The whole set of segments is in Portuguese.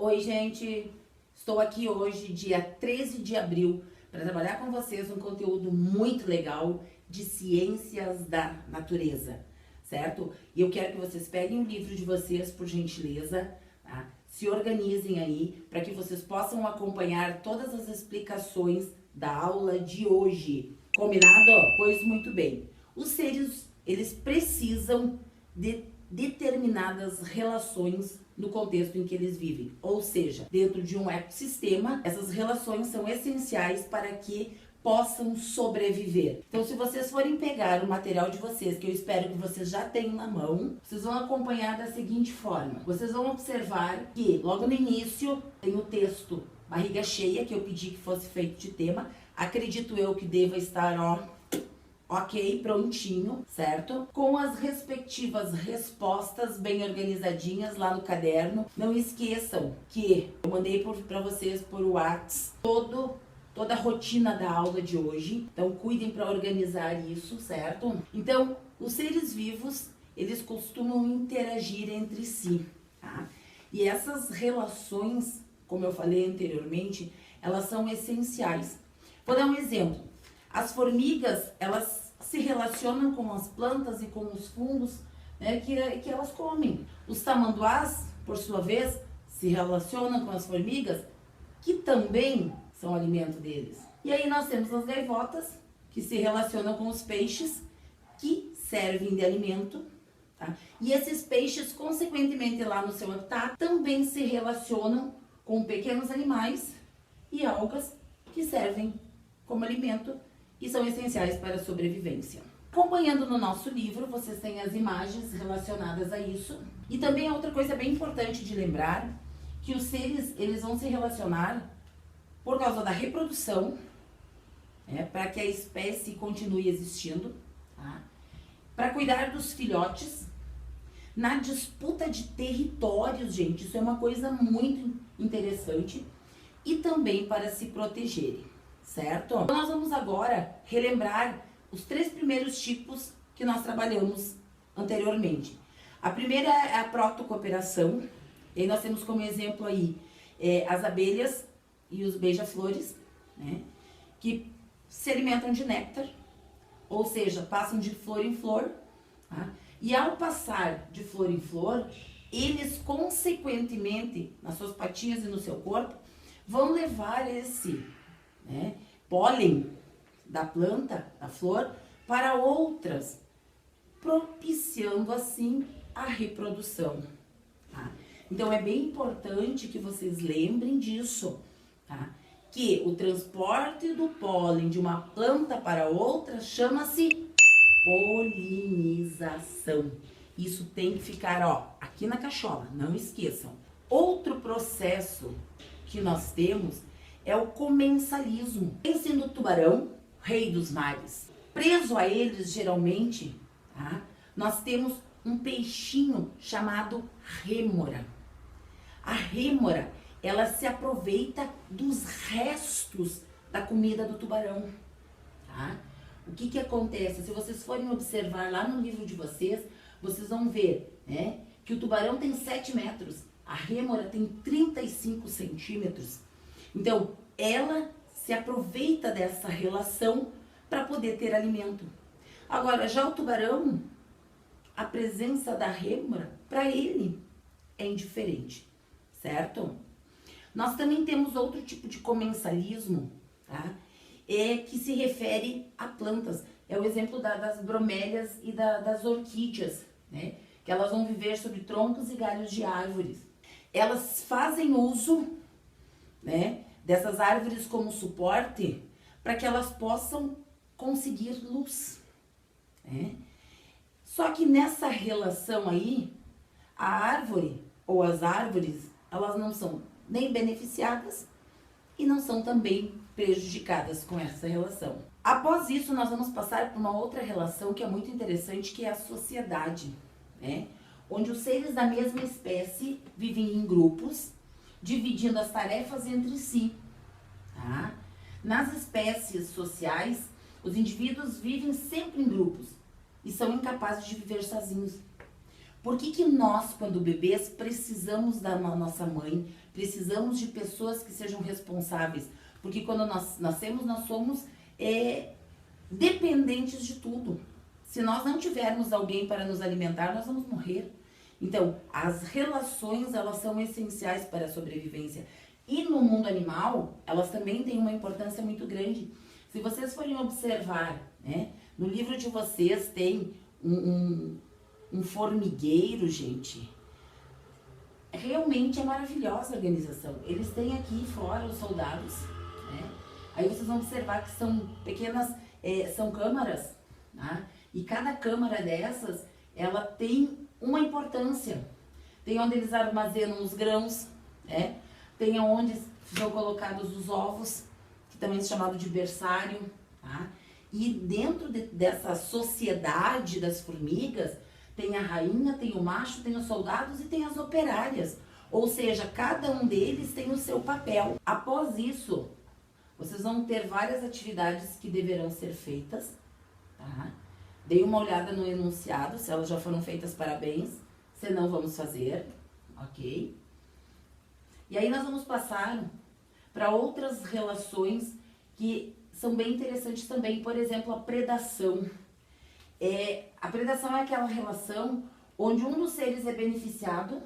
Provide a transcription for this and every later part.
Oi, gente! Estou aqui hoje, dia 13 de abril, para trabalhar com vocês um conteúdo muito legal de ciências da natureza, certo? E eu quero que vocês peguem o livro de vocês, por gentileza, tá? Se organizem aí, para que vocês possam acompanhar todas as explicações da aula de hoje. Combinado? Pois muito bem. Os seres, eles precisam de determinadas relações no contexto em que eles vivem. Ou seja, dentro de um ecossistema, essas relações são essenciais para que possam sobreviver. Então, se vocês forem pegar o material de vocês, que eu espero que vocês já tenham na mão, vocês vão acompanhar da seguinte forma. Vocês vão observar que logo no início tem o texto Barriga Cheia, que eu pedi que fosse feito de tema. Acredito eu que deva estar, ok, prontinho, certo? Com as respectivas respostas bem organizadinhas lá no caderno. Não esqueçam que eu mandei para vocês por WhatsApp toda a rotina da aula de hoje. Então cuidem para organizar isso, certo? Então, os seres vivos, eles costumam interagir entre si, tá? E essas relações, como eu falei anteriormente, elas são essenciais. Vou dar um exemplo. As formigas, elas se relacionam com as plantas e com os fungos, né, que elas comem. Os tamanduás, por sua vez, se relacionam com as formigas, que também são alimento deles. E aí nós temos as gaivotas, que se relacionam com os peixes, que servem de alimento, tá? E esses peixes, consequentemente, lá no seu habitat, também se relacionam com pequenos animais e algas que servem como alimento e são essenciais para a sobrevivência. Acompanhando no nosso livro, vocês têm as imagens relacionadas a isso. E também outra coisa bem importante de lembrar, que os seres, eles vão se relacionar por causa da reprodução, para que a espécie continue existindo, tá? Para cuidar dos filhotes, na disputa de territórios, gente, isso é uma coisa muito interessante, e também para se protegerem, certo? Então, nós vamos agora relembrar os 3 primeiros tipos que nós trabalhamos anteriormente. A primeira é a protocooperação, e aí nós temos como exemplo aí as abelhas e os beija-flores, né, que se alimentam de néctar, ou seja, passam de flor em flor, tá? E ao passar de flor em flor, eles consequentemente, nas suas patinhas e no seu corpo, vão levar esse, pólen da planta, da flor, para outras, propiciando assim a reprodução, tá? Então é bem importante que vocês lembrem disso, tá? Que o transporte do pólen de uma planta para outra chama-se polinização. Isso tem que ficar, aqui na cachola, não esqueçam. Outro processo que nós temos é o comensalismo. Tem sendo o tubarão, rei dos mares. Preso a eles, geralmente, tá? Nós temos um peixinho chamado rêmora. A rêmora, ela se aproveita dos restos da comida do tubarão, tá? O que acontece? Se vocês forem observar lá no livro de vocês, vocês vão ver, que o tubarão tem 7 metros, a rêmora tem 35 centímetros. Então, ela se aproveita dessa relação para poder ter alimento. Agora, já o tubarão, a presença da rêmora, para ele, é indiferente, certo? Nós também temos outro tipo de comensalismo, tá? Que se refere a plantas. É o exemplo das bromélias e das orquídeas, né? Que elas vão viver sobre troncos e galhos de árvores. Elas fazem uso, dessas árvores como suporte para que elas possam conseguir luz, Só que nessa relação aí, a árvore ou as árvores, elas não são nem beneficiadas e não são também prejudicadas com essa relação. Após isso, nós vamos passar por uma outra relação que é muito interessante, que é a sociedade, onde os seres da mesma espécie vivem em grupos, dividindo as tarefas entre si, tá? Nas espécies sociais, os indivíduos vivem sempre em grupos e são incapazes de viver sozinhos. Por que nós, quando bebês, precisamos da nossa mãe, Precisamos de pessoas que sejam responsáveis, porque quando nós nascemos, nós somos dependentes de tudo. Se nós não tivermos alguém para nos alimentar, nós vamos morrer. Então, as relações, elas são essenciais para a sobrevivência. E no mundo animal, elas também têm uma importância muito grande. Se vocês forem observar, né, no livro de vocês tem um formigueiro, gente. Realmente é maravilhosa a organização. Eles têm aqui fora os soldados, né? Aí vocês vão observar que são pequenas, são câmaras, tá? E cada câmara dessas, ela tem uma importância. Tem onde eles armazenam os grãos, né? Tem onde são colocados os ovos, que também é chamado de berçário, tá? E dentro dessa sociedade das formigas, tem a rainha, tem o macho, tem os soldados e tem as operárias. Ou seja, cada um deles tem o seu papel. Após isso, vocês vão ter várias atividades que deverão ser feitas, tá? Dê uma olhada no enunciado, se elas já foram feitas, parabéns. Se não, vamos fazer, ok? E aí nós vamos passar para outras relações que são bem interessantes também. Por exemplo, a predação. A predação é aquela relação onde um dos seres é beneficiado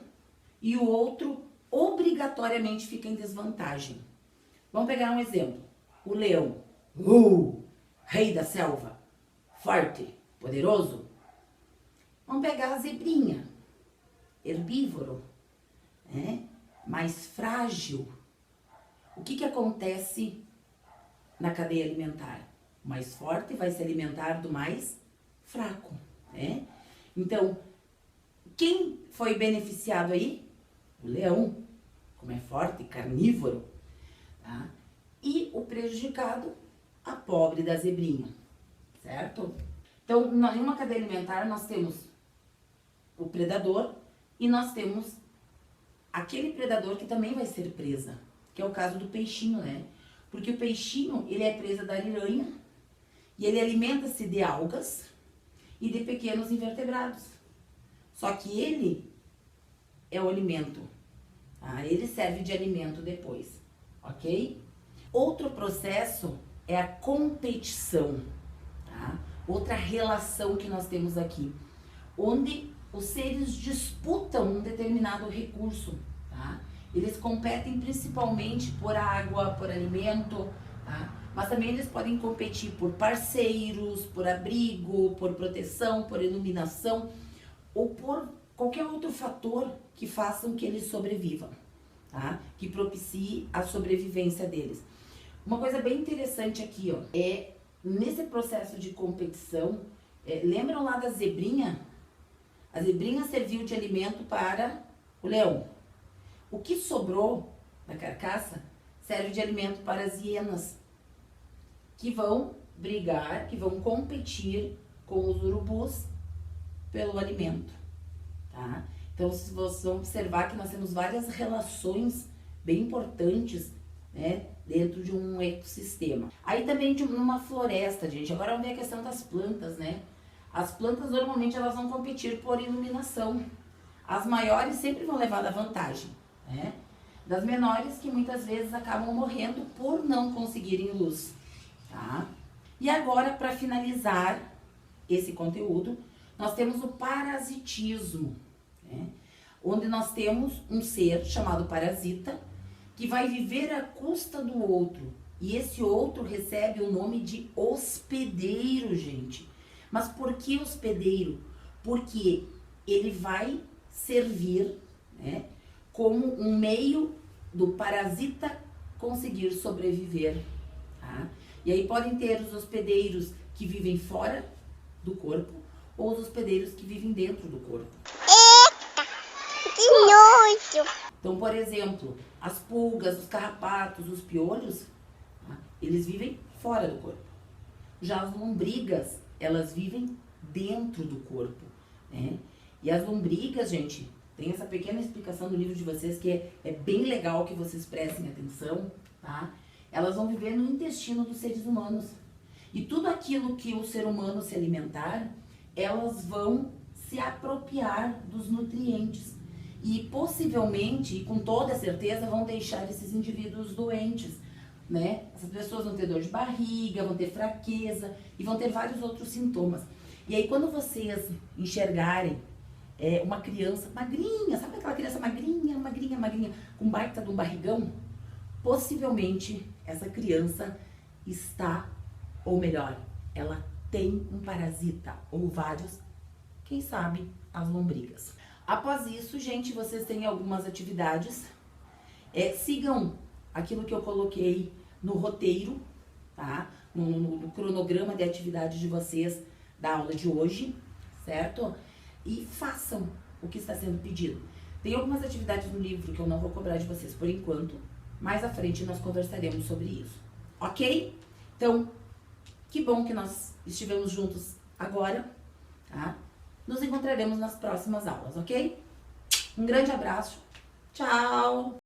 e o outro obrigatoriamente fica em desvantagem. Vamos pegar um exemplo. O leão, rei da selva, forte, poderoso. Vamos pegar a zebrinha, herbívoro, né? Mais frágil. O que acontece na cadeia alimentar? O mais forte vai se alimentar do mais fraco, né? Então, quem foi beneficiado aí? O leão, como é forte, carnívoro, tá? E o prejudicado, a pobre da zebrinha, certo? Então, em uma cadeia alimentar, nós temos o predador e nós temos aquele predador que também vai ser presa, que é o caso do peixinho, né? Porque o peixinho, ele é presa da aranha e ele alimenta-se de algas e de pequenos invertebrados. Só que ele é o alimento, tá? Ele serve de alimento depois, ok? Outro processo é a competição, tá? Outra relação que nós temos aqui, onde os seres disputam um determinado recurso, tá? Eles competem principalmente por água, por alimento, tá? Mas também eles podem competir por parceiros, por abrigo, por proteção, por iluminação ou por qualquer outro fator que façam que eles sobrevivam, tá? Que propicie a sobrevivência deles. Uma coisa bem interessante aqui, ó, é nesse processo de competição, lembram lá da zebrinha? A zebrinha serviu de alimento para o leão. O que sobrou da carcaça serve de alimento para as hienas, que vão brigar, que vão competir com os urubus pelo alimento, tá? Então, vocês vão observar que nós temos várias relações bem importantes, né, dentro de um ecossistema. Aí também de uma floresta, gente. Agora vamos ver a questão das plantas, né? As plantas normalmente elas vão competir por iluminação. As maiores sempre vão levar da vantagem, né? Das menores que muitas vezes acabam morrendo por não conseguirem luz, tá? E agora, para finalizar esse conteúdo, nós temos o parasitismo, né? Onde nós temos um ser chamado parasita que vai viver à custa do outro. E esse outro recebe o nome de hospedeiro, gente. Mas por que hospedeiro? Porque ele vai servir, né, como um meio do parasita conseguir sobreviver, tá? E aí podem ter os hospedeiros que vivem fora do corpo ou os hospedeiros que vivem dentro do corpo. Eita, que nojo! Então, por exemplo, as pulgas, os carrapatos, os piolhos, tá? Eles vivem fora do corpo. Já as lombrigas, elas vivem dentro do corpo, né? E as lombrigas, gente, tem essa pequena explicação do livro de vocês que é bem legal que vocês prestem atenção, tá? Elas vão viver no intestino dos seres humanos. E tudo aquilo que o ser humano se alimentar, elas vão se apropriar dos nutrientes. e possivelmente, e com toda certeza, vão deixar esses indivíduos doentes, né? Essas pessoas vão ter dor de barriga, vão ter fraqueza e vão ter vários outros sintomas. E aí, quando vocês enxergarem uma criança magrinha, sabe aquela criança magrinha, com baita de um barrigão? Possivelmente, essa criança está, ou melhor, ela tem um parasita, ou vários, quem sabe, as lombrigas. Após isso, gente, vocês têm algumas atividades. Sigam aquilo que eu coloquei no roteiro, tá? No cronograma de atividade de vocês da aula de hoje, certo? E façam o que está sendo pedido. Tem algumas atividades no livro que eu não vou cobrar de vocês por enquanto. Mais à frente nós conversaremos sobre isso, ok? Então, que bom que nós estivemos juntos agora, tá? Nos encontraremos nas próximas aulas, ok? Um grande abraço, tchau!